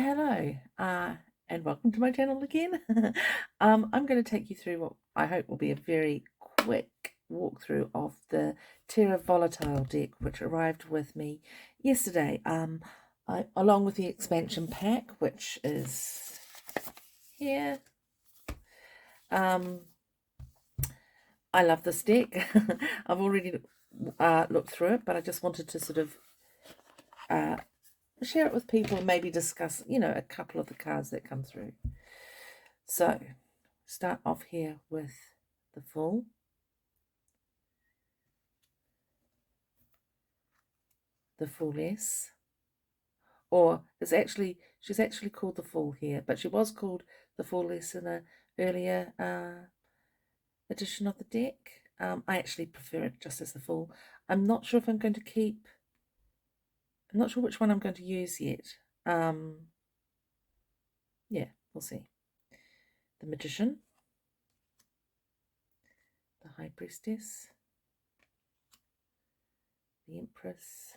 Hello, and welcome to my channel again. I'm going to take you through what I hope will be a very quick walkthrough of the Terra Volatile deck, which arrived with me yesterday, along with the expansion pack, which is here. I love this deck. I've already looked through it, but I just wanted to sort of share it with people and maybe discuss, a couple of the cards that come through. So, start off here with the Fool. The Fooless. Or she's actually called the Fool here, but she was called the Fooless in an earlier edition of the deck. I actually prefer it just as the Fool. I'm not sure if I'm not sure which one I'm going to use yet. Yeah, we'll see. The Magician. The High Priestess. The Empress.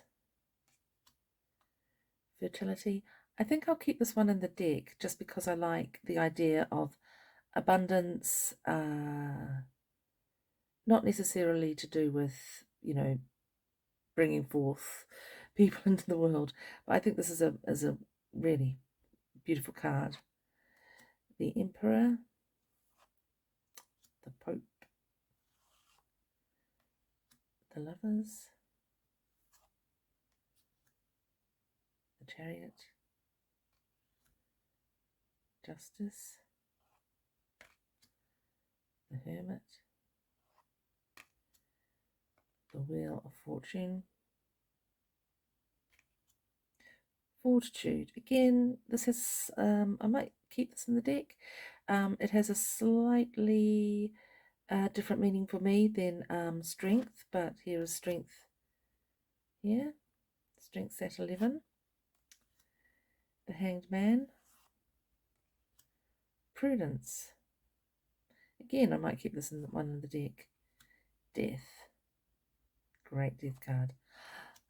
Fertility. I think I'll keep this one in the deck just because I like the idea of abundance, not necessarily to do with, bringing forth people into the world, but I think this is a really beautiful card. The Emperor, the Pope, the Lovers, the Chariot, Justice, the Hermit, the Wheel of Fortune, Fortitude. Again, this is, I might keep this in the deck. It has a slightly different meaning for me than Strength, but here is Strength here. Strength's at 11. The Hanged Man. Prudence. Again, I might keep this one in the deck. Death. Great Death card.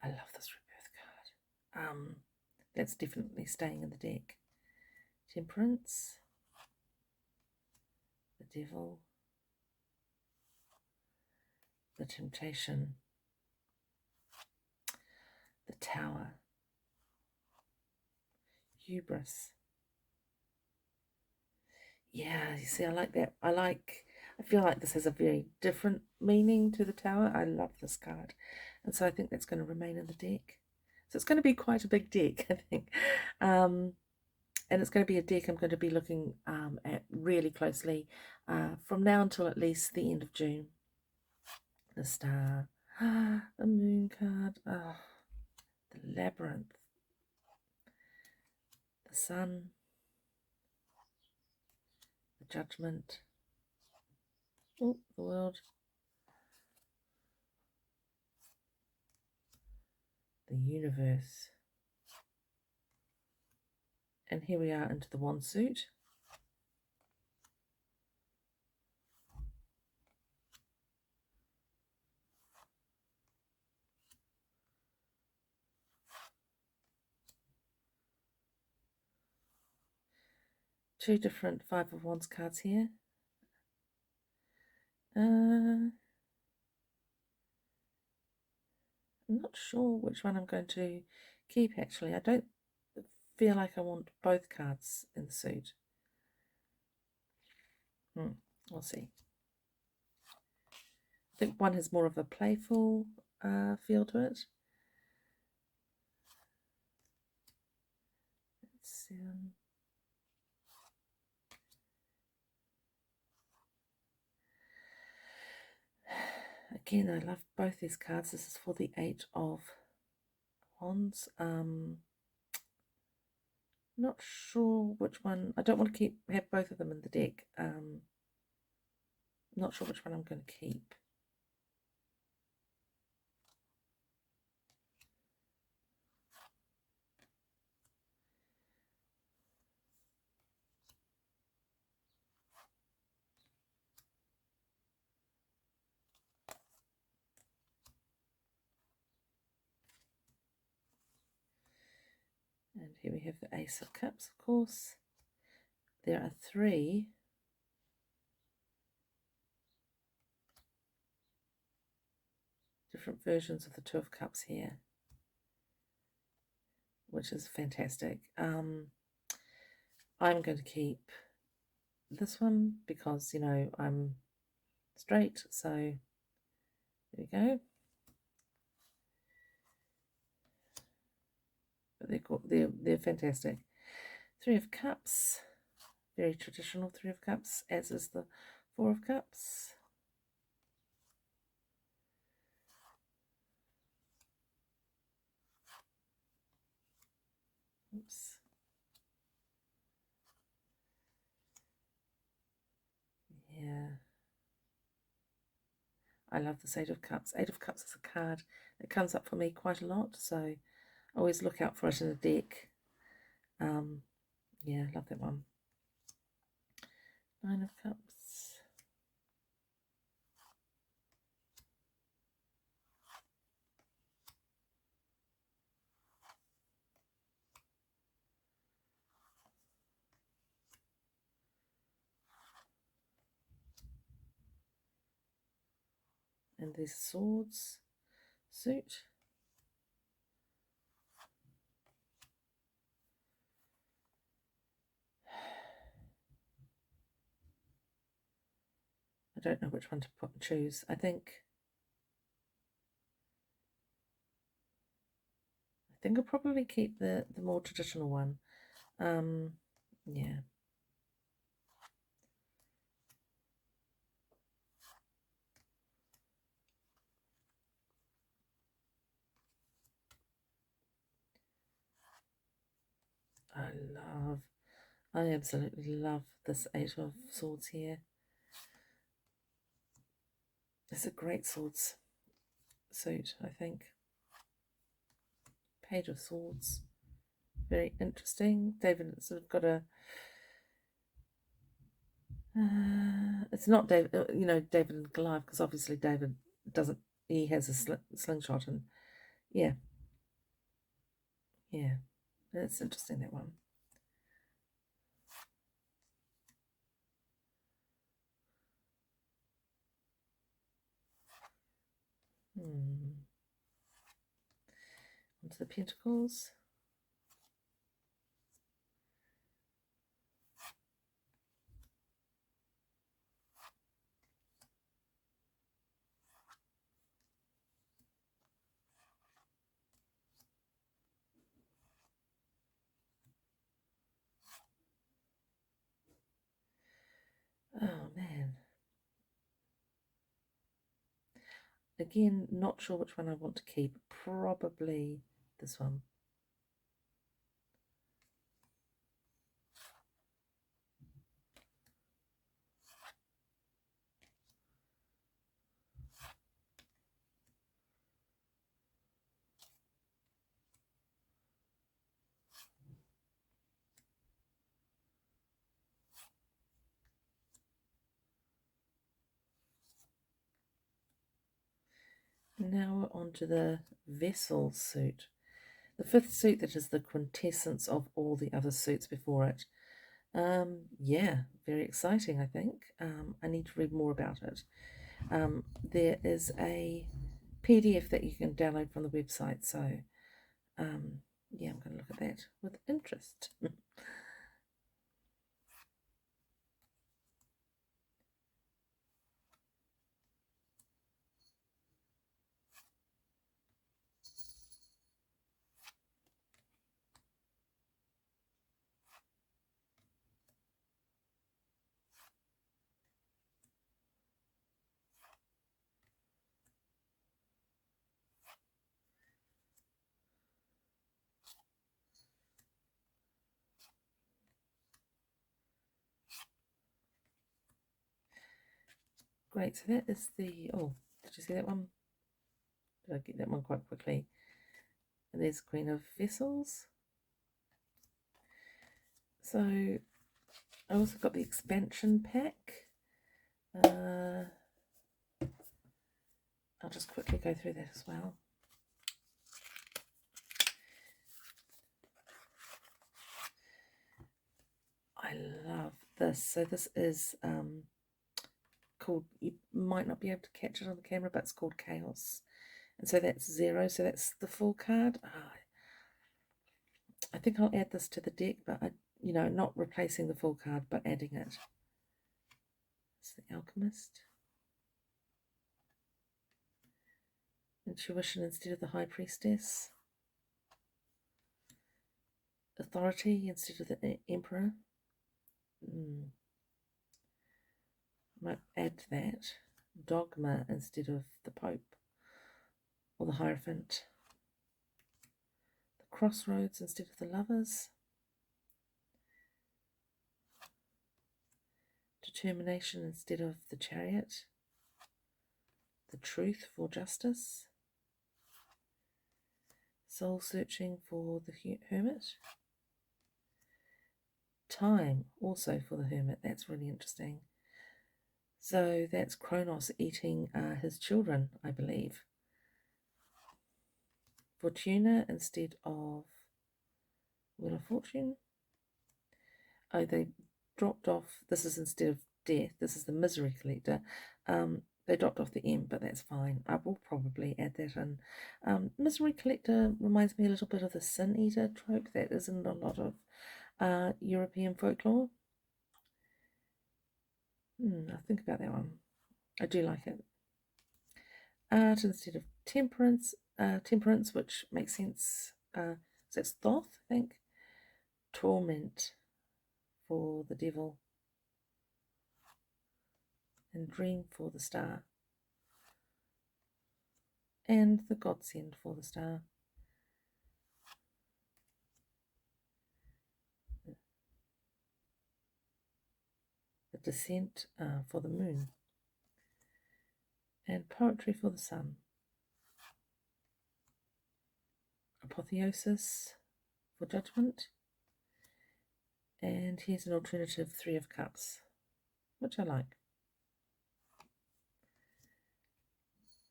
I love this Rebirth card. That's definitely staying in the deck. Temperance. The Devil. The Temptation. The Tower. Hubris. Yeah, you see, I like that. I feel like this has a very different meaning to the Tower. I love this card. And so I think that's going to remain in the deck. So it's going to be quite a big deck, I think. And it's going to be a deck I'm going to be looking at really closely from now until at least the end of June. The Star. The Moon card. Oh, the Labyrinth. The Sun. The Judgment. Oh, the World. The Universe. And here we are into the Wand suit. Two different Five of Wands cards here. I'm not sure which one I'm going to keep, actually. I don't feel like I want both cards in the suit. We'll see. I think one has more of a playful feel to it. Let's see. Again, I love both these cards. This is for the Eight of Wands. Not sure which one. I don't want to have both of them in the deck. Not sure which one I'm going to keep. And Here we have the Ace of Cups, of course. There are 3 different versions of the Two of Cups here, which is fantastic. I'm going to keep this one because, you know, I'm straight, so there we go. But they're fantastic. 3 of Cups, very traditional 3 of Cups, as is the 4 of Cups. Oops. Yeah. I love this 8 of Cups. 8 of Cups is a card that comes up for me quite a lot, so I always look out for it in a deck. Yeah, love that one. 9 of Cups. And these Swords suit. I don't know which one to choose. I think I'll probably keep the more traditional one. Yeah. I absolutely love this 8 of Swords here. It's a great swords suit, I think. Page of Swords, very interesting. David sort of got a. It's not David, you know, David and Goliath, because obviously David doesn't. He has a slingshot, and yeah, it's interesting, that one. Onto the Pentacles. Oh man. Again, not sure which one I want to keep. Probably this one. Now we're on to the Vessel suit. The 5th suit that is the quintessence of all the other suits before it. Yeah, very exciting, I think. I need to read more about it. There is a PDF that you can download from the website, so yeah, I'm going to look at that with interest. Great, so that is the, oh, did you see that one? Did I get that one quite quickly? And there's Queen of Vessels. So I also got the expansion pack. I'll just quickly go through that as well. I love this. So this is called, you might not be able to catch it on the camera, but it's called Chaos. And so that's 0, so that's the full card. I think I'll add this to the deck, but not replacing the full card, but adding it. It's the Alchemist. Intuition instead of the High Priestess. Authority instead of the Emperor. Might add that. Dogma instead of the Pope or the Hierophant. The Crossroads instead of the Lovers. Determination instead of the Chariot. The Truth for Justice. Soul Searching for the Hermit. Time also for the Hermit. That's really interesting. So that's Kronos eating his children, I believe. Fortuna instead of Wheel of Fortune. Oh, they dropped off. This is instead of Death. This is the Misery Collector. They dropped off the M, but that's fine. I will probably add that in. Misery Collector reminds me a little bit of the Sin Eater trope that is in a lot of European folklore. I'll think about that one. I do like it. Art instead of Temperance. Temperance, which makes sense. So it's Thoth, I think. Torment for the Devil. And Dream for the Star. And the Godsend for the Star. The Descent for the Moon. And Poetry for the Sun. Apotheosis for Judgment. And here's an alternative 3 of Cups, which I like.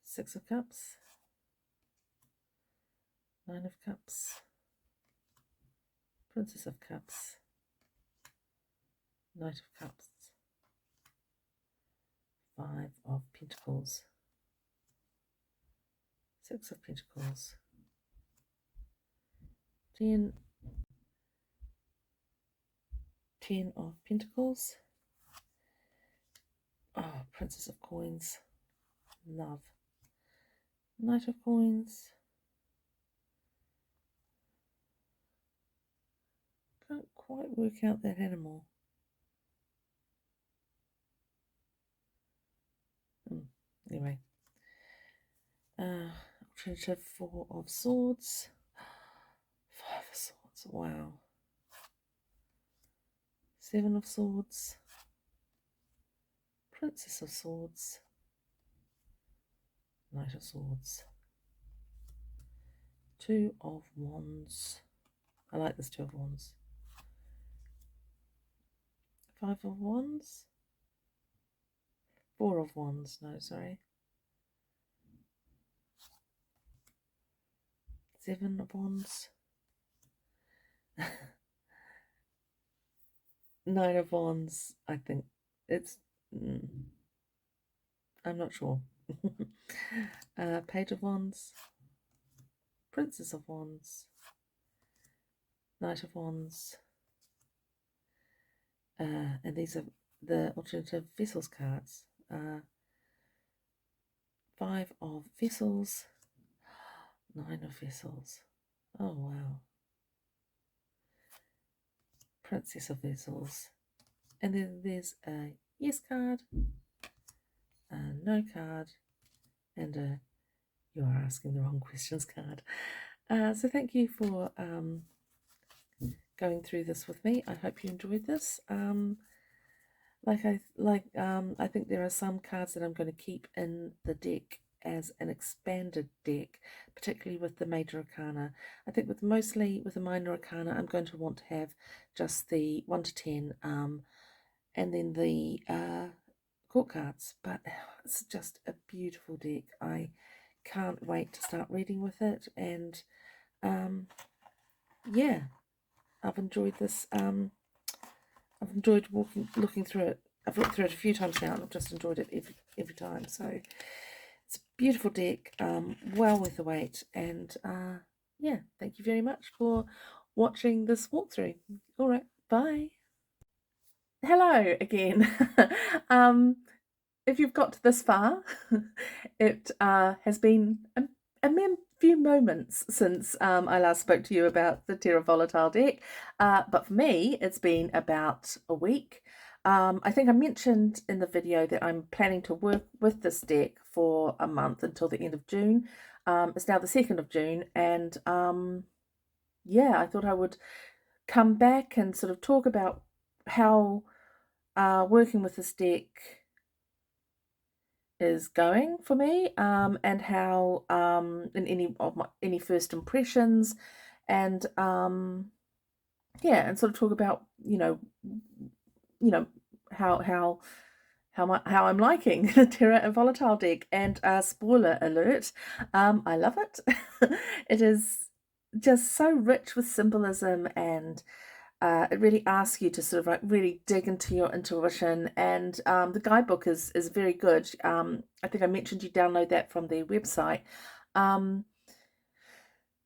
6 of Cups. 9 of Cups. Princess of Cups. Knight of Cups. 5 of Pentacles. 6 of Pentacles. 10 of Pentacles. Oh, Princess of Coins. Love. Knight of Coins. Can't quite work out that animal. Anyway. Alternative 4 of Swords. 5 of Swords. Wow. 7 of Swords. Princess of Swords. Knight of Swords. 2 of Wands. I like this 2 of Wands. 5 of Wands. 4 of Wands. No, sorry. 7 of Wands. 9 of Wands. I think it's... I'm not sure. Page of Wands. Princess of Wands. Knight of Wands. And these are the alternative Vessels cards. 5 of Vessels. 9 of Vessels. Oh, wow. Princess of Vessels. And then there's a yes card, a no card, and a you are asking the wrong questions card. So thank you for going through this with me. I hope you enjoyed this. I think there are some cards that I'm going to keep in the deck as an expanded deck, particularly with the Major Arcana. I think mostly with the Minor Arcana, I'm going to want to have just the 1 to 10, and then the court cards. But it's just a beautiful deck. I can't wait to start reading with it, and yeah, I've enjoyed this. I've I've enjoyed looking through it. I've looked through it a few times now, and I've just enjoyed it every time. So it's a beautiful deck, well worth the wait. And yeah, thank you very much for watching this walkthrough. All right, bye. Hello again. If you've got to this far, it has been a mere few moments since I last spoke to you about the Terra Volatile deck, but for me, it's been about a week. I think I mentioned in the video that I'm planning to work with this deck for a month until the end of June. It's now the 2nd of June, and yeah, I thought I would come back and sort of talk about how working with this deck is going for me, and how in any first impressions, and yeah, and sort of talk about how how I'm liking the Terra Volatile deck. And spoiler alert, I love it. It is just so rich with symbolism, and it really asks you to sort of like really dig into your intuition, and the guidebook is very good. I think I mentioned you download that from their website,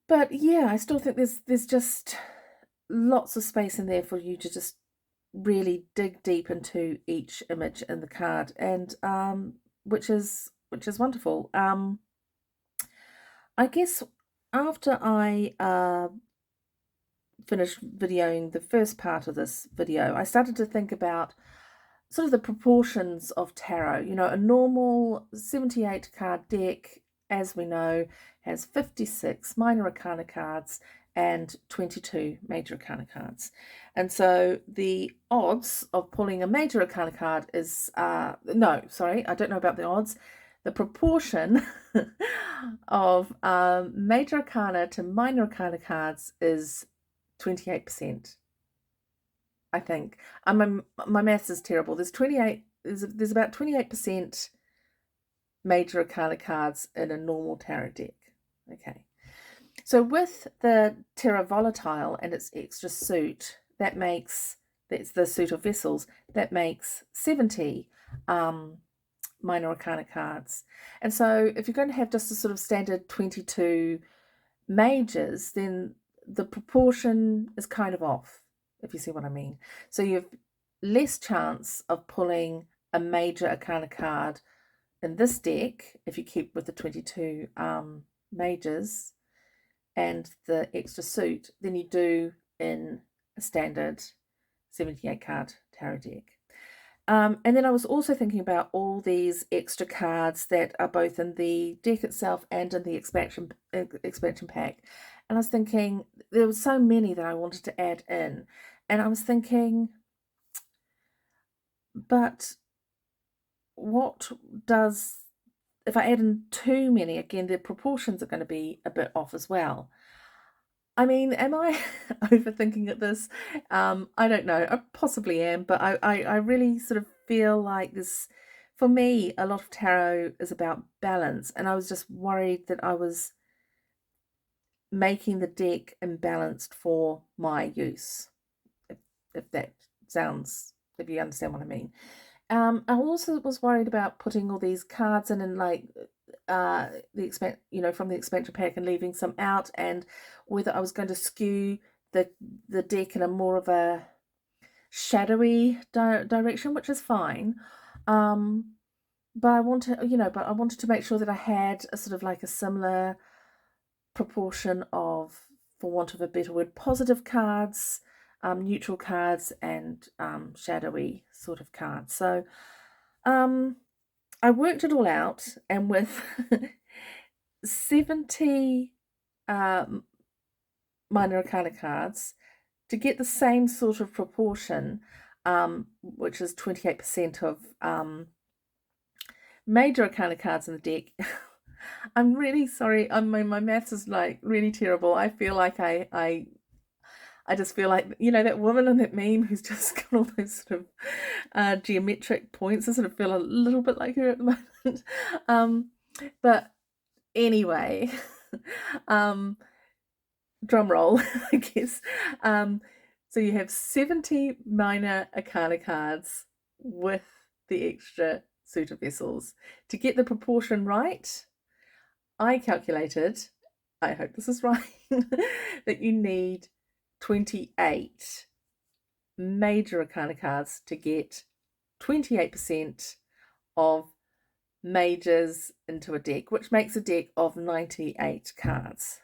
but yeah, I still think there's just lots of space in there for you to just really dig deep into each image in the card, and which is wonderful. I guess after I finished videoing the first part of this video, I started to think about sort of the proportions of tarot. You know, a normal 78 card deck, as we know, has 56 minor arcana cards and 22 major arcana cards. And so the odds of pulling a major arcana card is, no, sorry, I don't know about the odds. The proportion of major arcana to minor arcana cards is 28%. I think. My maths is terrible. There's about 28% major arcana cards in a normal tarot deck. Okay. So with the Terra Volatile and its extra suit, that's the suit of vessels, that makes 70 minor arcana cards. And so if you're going to have just a sort of standard 22 majors, then the proportion is kind of off, if you see what I mean. So you have less chance of pulling a major arcana card in this deck if you keep with the 22 majors and the extra suit than you do in a standard 78 card tarot deck. And then I was also thinking about all these extra cards that are both in the deck itself and in the expansion pack. And I was thinking there were so many that I wanted to add in. And I was thinking, but if I add in too many, again, the proportions are going to be a bit off as well. I mean, am I overthinking at this? I don't know. I possibly am, but I really sort of feel like this, for me, a lot of tarot is about balance, and I was just worried that I was making the deck imbalanced for my use, if that sounds, if you understand what I mean. I also was worried about putting all these cards in and like from the expansion pack and leaving some out, and whether I was going to skew the deck in a more of a shadowy direction, which is fine. But I wanted to make sure that I had a sort of like a similar proportion of, for want of a better word, positive cards, neutral cards, and shadowy sort of cards. So I worked it all out, and with 70 minor arcana cards, to get the same sort of proportion, which is 28% of major arcana cards in the deck. I'm really sorry. My maths is like really terrible. I feel like I just feel like, that woman in that meme who's just got all those sort of geometric points. I sort of feel a little bit like her at the moment. But anyway, drum roll, I guess. So you have 70 minor arcana cards with the extra suit of vessels. To get the proportion right, I calculated, I hope this is right, that you need 28 major arcana cards to get 28% of majors into a deck, which makes a deck of 98 cards.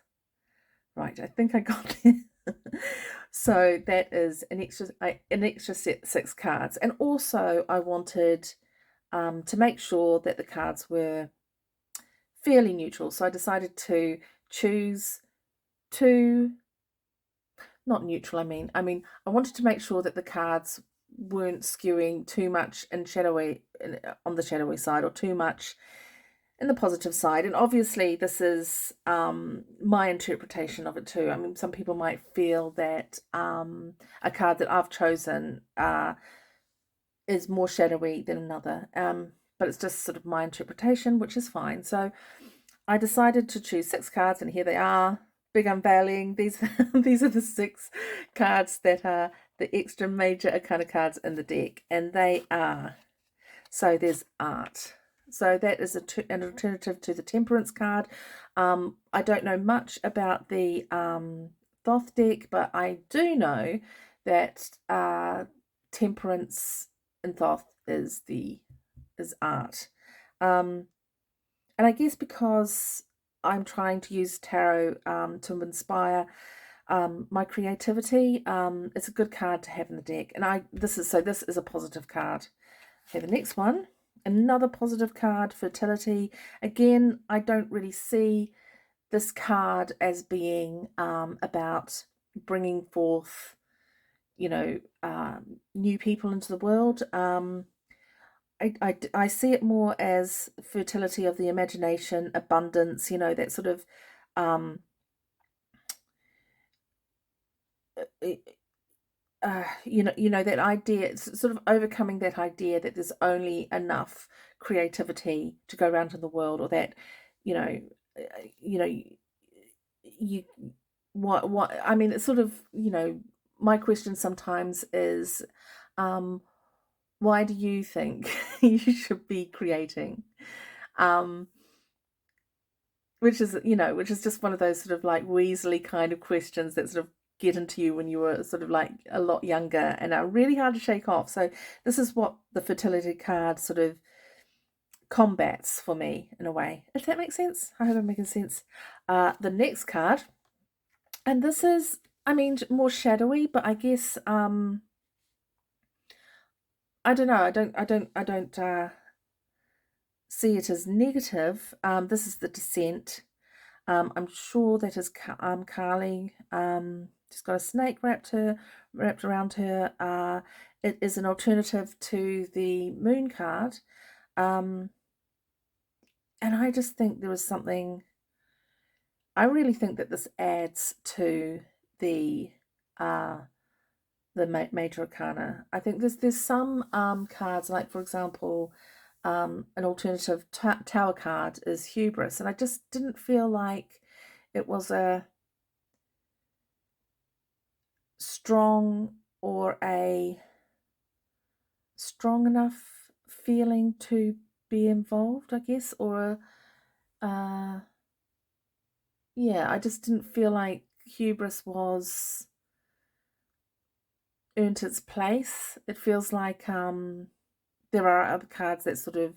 Right, I think I got there. So that is an extra set 6 cards, and also I wanted to make sure that the cards were fairly neutral. So I decided to choose two, not neutral. I wanted to make sure that the cards weren't skewing too much on the shadowy side, or too much in the positive side. And obviously this is my interpretation of it too. I mean, some people might feel that a card that I've chosen is more shadowy than another, but it's just sort of my interpretation, which is fine. So I decided to choose 6 cards, and here they are. Big unveiling. These these are the 6 cards that are the extra major arcana cards in the deck, and they are, so there's art. So that is an alternative to the Temperance card. I don't know much about the Thoth deck, but I do know that Temperance in Thoth is art. And I guess because I'm trying to use tarot to inspire my creativity, it's a good card to have in the deck. And this is a positive card. Okay, the next one, another positive card, fertility. Again, I don't really see this card as being about bringing forth, new people into the world. I see it more as fertility of the imagination, abundance, that sort of um, that idea. It's sort of overcoming that idea that there's only enough creativity to go around in the world, or that, you know, you know, you what I mean. It's sort of, my question sometimes is, why do you think you should be creating? Um, which is just one of those sort of like Weasley kind of questions that sort of get into you when you were sort of like a lot younger, and are really hard to shake off. So this is what the fertility card sort of combats for me, in a way, if that makes sense. I hope I'm making sense. The next card, and this is, more shadowy, but I guess I don't know. I don't see it as negative. This is the Descent. I'm sure that is Carly. She's got a snake wrapped around her. It is an alternative to the Moon card. And I just think there is something. I really think that this adds to the major arcana. I think there's some cards, like for example, an alternative tower card is Hubris, and I just didn't feel like it was a strong or a strong enough feeling to be involved, I guess, or yeah, I just didn't feel like Hubris was earned its place. It feels like there are other cards that sort of,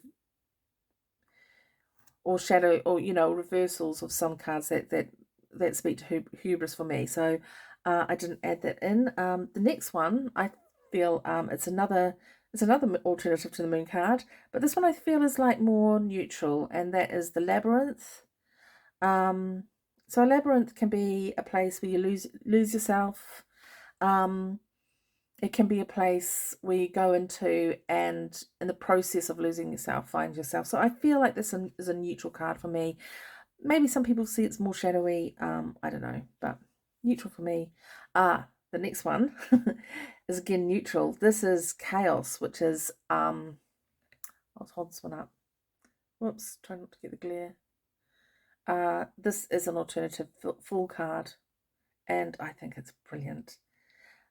or shadow, or reversals of some cards that speak to hubris for me. So I didn't add that in. The next one, I feel it's another alternative to the Moon card, but this one I feel is like more neutral, and that is the Labyrinth. So a labyrinth can be a place where you lose yourself. It can be a place where you go into, and in the process of losing yourself, find yourself. So I feel like this is a neutral card for me. Maybe some people see it's more shadowy. I don't know, but neutral for me. The next one is again neutral. This is Chaos, which is I'll hold this one up. Whoops, try not to get the glare. This is an alternative full card, and I think it's brilliant.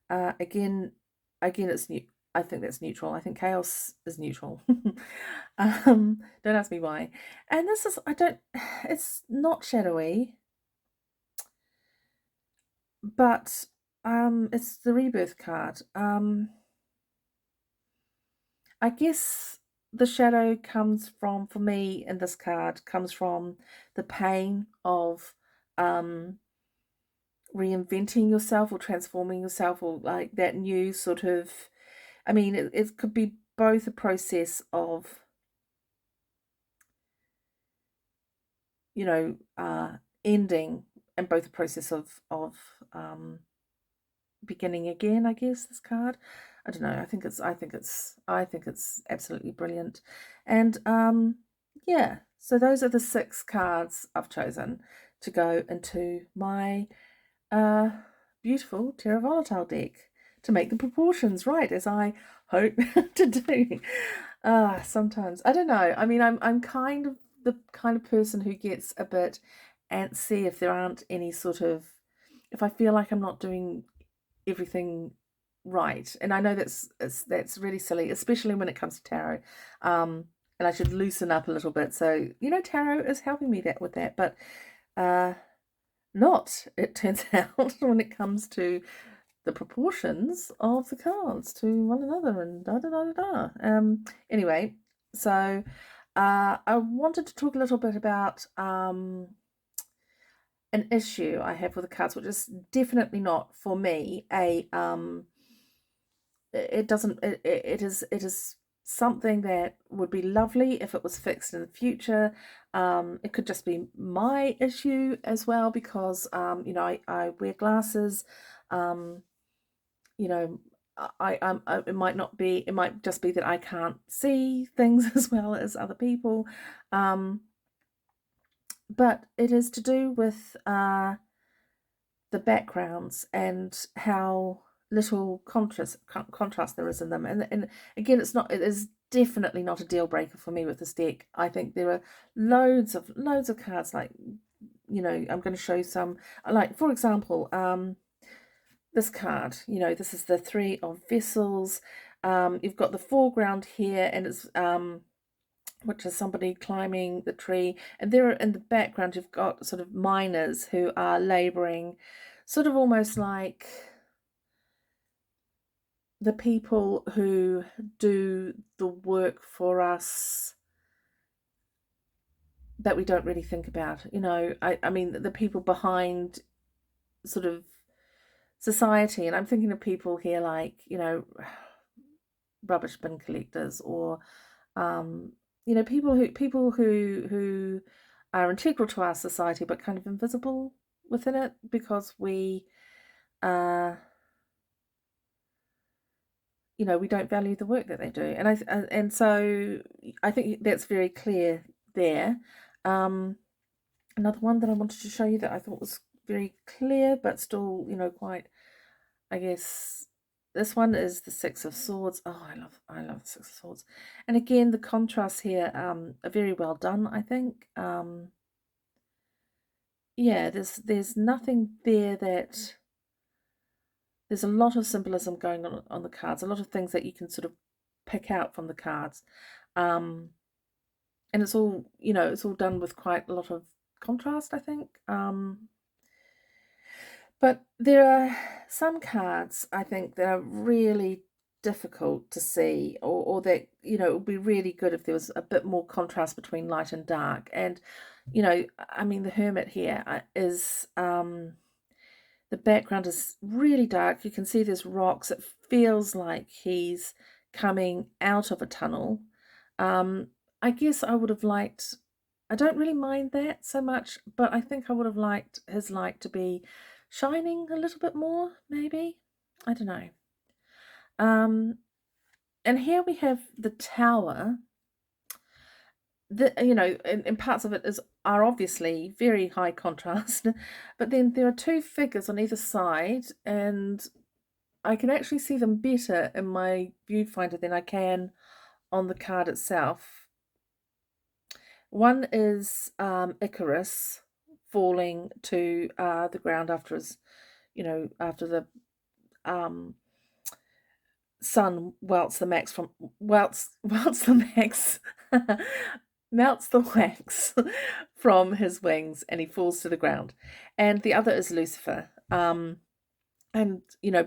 Again, it's new. I think that's neutral. I think chaos is neutral. Don't ask me why. And this is, I don't, it's not shadowy, but it's the rebirth card. I guess the shadow comes from, for me in this card, comes from the pain of um reinventing yourself or transforming yourself, or like that new sort of, I mean, it could be both a process of, you know, ending, and both a process of beginning again, I guess, this card. I don't know. I think it's absolutely brilliant. And yeah, so those are the 6 cards I've chosen to go into my uh beautiful Terra Volatile deck to make the proportions right, as I hope to do. Sometimes I don't know. I mean, I'm kind of the kind of person who gets a bit antsy if there aren't any sort of, if I feel like I'm not doing everything right. And I know that's really silly, especially when it comes to tarot. And I should loosen up a little bit. So, tarot is helping me with that, but uh not, it turns out, when it comes to the proportions of the cards to one another, and da da da da da. Anyway, so I wanted to talk a little bit about an issue I have with the cards, which is definitely not for me a it doesn't it is something that would be lovely if it was fixed in the future. It could just be my issue as well, because I wear glasses. um you know it might not be, it might just be that I can't see things as well as other people. But it is to do with the backgrounds and how little contrast there is in them. And again, it is definitely not a deal breaker for me with this deck. I think there are loads of cards, like, I'm going to show some, like, for example, this card, this is the 3 of Vessels. You've got the foreground here, and it's which is somebody climbing the tree, and there in the background you've got sort of miners who are laboring, sort of almost like the people who do the work for us that we don't really think about. I mean, the people behind sort of society, and I'm thinking of people here like, rubbish bin collectors, or people who are integral to our society but kind of invisible within it, because uh we don't value the work that they do. And so I think that's very clear there. Another one that I wanted to show you that I thought was very clear but still, quite, I guess, this one is the 6 of Swords. Oh, I love the 6 of Swords. And again, the contrasts here are very well done, I think. Yeah, there's nothing there that, there's a lot of symbolism going on the cards, a lot of things that you can sort of pick out from the cards. And it's all, it's all done with quite a lot of contrast, I think. But there are some cards, I think, that are really difficult to see, or that, it would be really good if there was a bit more contrast between light and dark. And, I mean, the Hermit here is, the background is really dark. You can see there's rocks. It feels like he's coming out of a tunnel. I guess I would have liked, I don't really mind that so much, but I think I would have liked his light to be shining a little bit more, maybe. I don't know. And here we have the Tower. And parts of it are obviously very high contrast, but then there are 2 figures on either side, and I can actually see them better in my viewfinder than I can on the card itself. One is Icarus falling to the ground after his, after the sun welts the max from welts the max melts the wax from his wings and he falls to the ground. And the other is Lucifer, and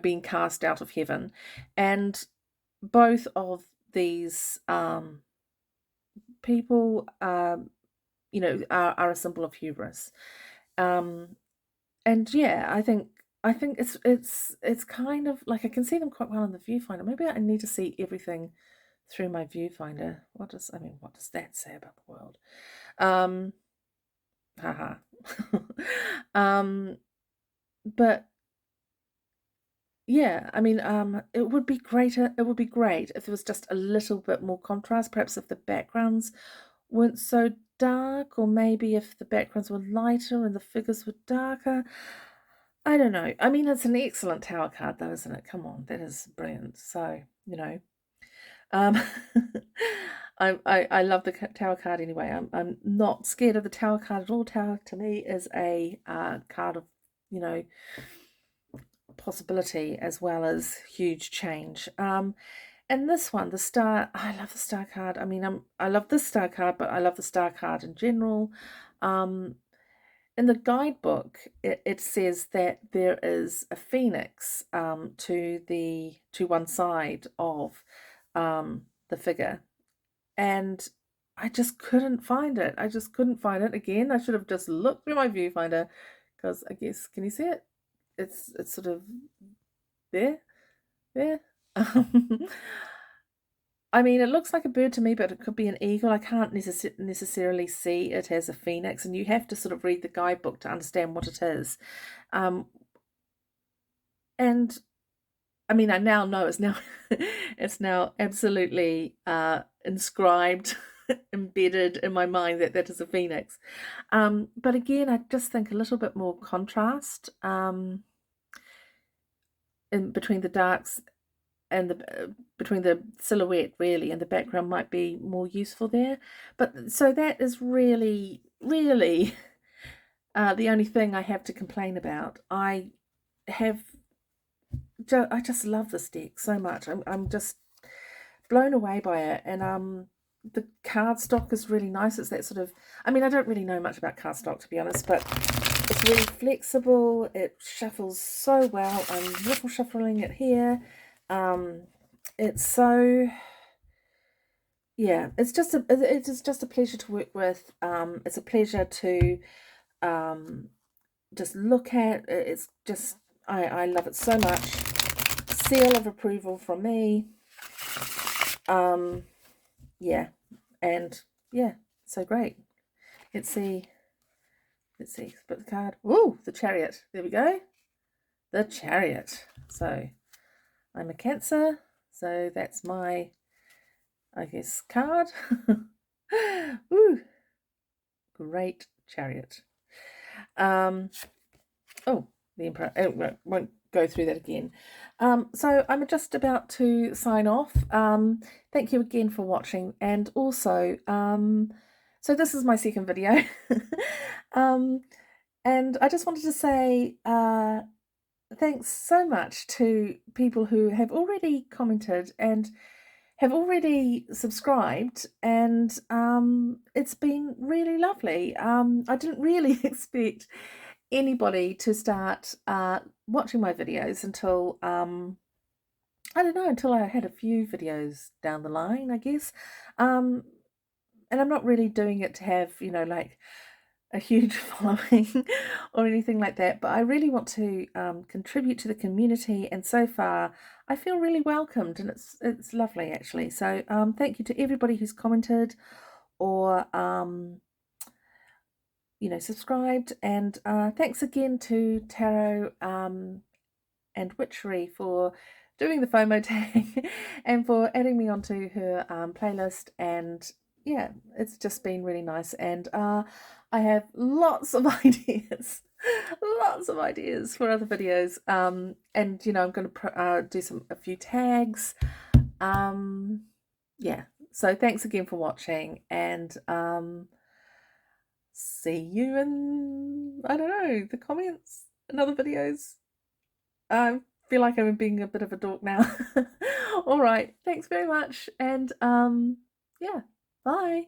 being cast out of heaven. And both of these people are a symbol of hubris. And yeah, I think it's kind of like I can see them quite well in the viewfinder. Maybe I need to see everything through my viewfinder. What does that say about the world? Haha. But yeah, it would be greater. It would be great if there was just a little bit more contrast. Perhaps if the backgrounds weren't so dark, or maybe if the backgrounds were lighter and the figures were darker. I don't know. It's an excellent tower card, though, isn't it? Come on, that is brilliant. So, um, I love the tower card anyway. I'm not scared of the tower card at all. Tower to me is a card of, possibility as well as huge change. And this one, the star, I love the star card. I love this star card, but I love the star card in general. In the guidebook, it says that there is a phoenix to one side of the figure, and I just couldn't find it. I just couldn't find it. Again, I should have just looked through my viewfinder, because I guess, can you see it? It's sort of there. It looks like a bird to me, but it could be an eagle. I can't necessarily see it as a phoenix, and you have to sort of read the guidebook to understand what it is. And I now know it's now it's now absolutely inscribed, embedded in my mind that is a phoenix. But again, I just think a little bit more contrast in between the darks and between the silhouette really and the background might be more useful there. But so that is really the only thing I have to complain about. I just love this deck so much. I'm just blown away by it. And the cardstock is really nice. It's that sort of, I don't really know much about cardstock, to be honest, but it's really flexible. It shuffles so well. I'm riffle shuffling it here. It's so, yeah, it's just a pleasure to work with. It's a pleasure to just look at. It's just, I love it so much. Seal of approval from me. Yeah, and yeah, so great. Let's see, put the card. Ooh, the Chariot. There we go. The Chariot. So I'm a Cancer, so that's my, I guess, card. Ooh, great Chariot. Oh, the Emperor. Oh, won't go through that again. So I'm just about to sign off. Thank you again for watching, and also, so this is my second video. And I just wanted to say thanks so much to people who have already commented and have already subscribed, and it's been really lovely. I didn't really expect anybody to start watching my videos until I don't know, until I had a few videos down the line, I guess. And I'm not really doing it to have, like a huge following or anything like that, but I really want to contribute to the community, and so far I feel really welcomed, and it's lovely actually. So thank you to everybody who's commented or subscribed, and thanks again to Tarot and Witchery for doing the FOMO tag and for adding me onto her playlist. And yeah, it's just been really nice, and I have lots of ideas for other videos, and I'm going to do a few tags. Yeah, so thanks again for watching, and see you in, I don't know, the comments and other videos. feel like I'm being a bit of a dork now. All right, thanks very much, and yeah, bye.